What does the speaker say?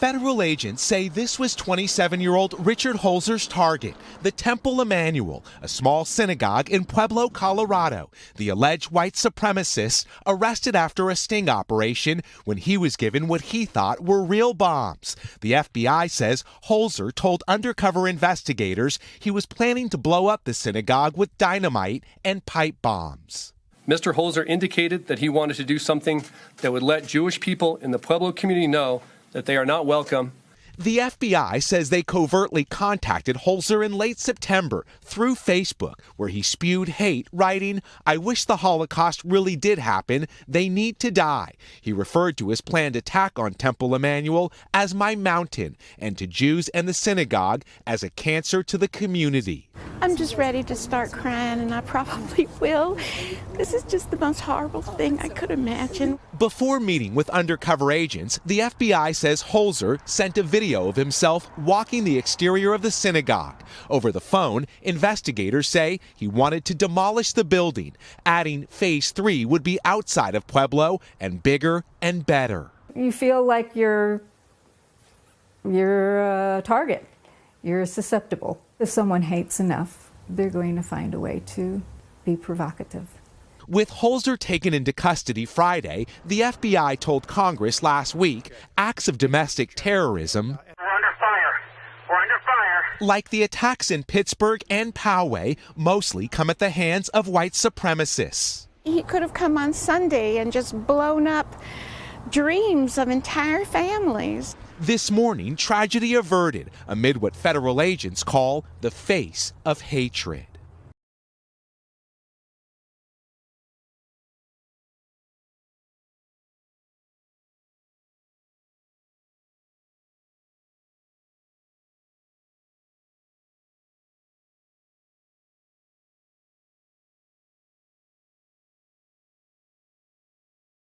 Federal agents say this was 27-year-old Richard Holzer's target, the Temple Emmanuel, a small synagogue in Pueblo, Colorado. The alleged white supremacist arrested after a sting operation when he was given what he thought were real bombs. The FBI says Holzer told undercover investigators he was planning to blow up the synagogue with dynamite and pipe bombs. Mr. Holzer indicated that he wanted to do something that would let Jewish people in the Pueblo community know that they are not welcome. The FBI says they covertly contacted Holzer in late September through Facebook, where he spewed hate, writing, "I wish the Holocaust really did happen. They need to die." He referred to his planned attack on Temple Emmanuel as "my mountain," and to Jews and the synagogue as a cancer to the community. I'm just ready to start crying, and I probably will. This is just the most horrible thing I could imagine. Before meeting with undercover agents, the FBI says Holzer sent a video of himself walking the exterior of the synagogue. Over the phone, investigators say he wanted to demolish the building, adding Phase 3 would be outside of Pueblo and bigger and better. You feel like you're a target. You're susceptible. If someone hates enough, they're going to find a way to be provocative. With Holzer taken into custody Friday, the FBI told Congress last week acts of domestic terrorism, We're under fire. like the attacks in Pittsburgh and Poway, mostly come at the hands of white supremacists. He could have come on Sunday and just blown up dreams of entire families. This morning, tragedy averted amid what federal agents call the face of hatred.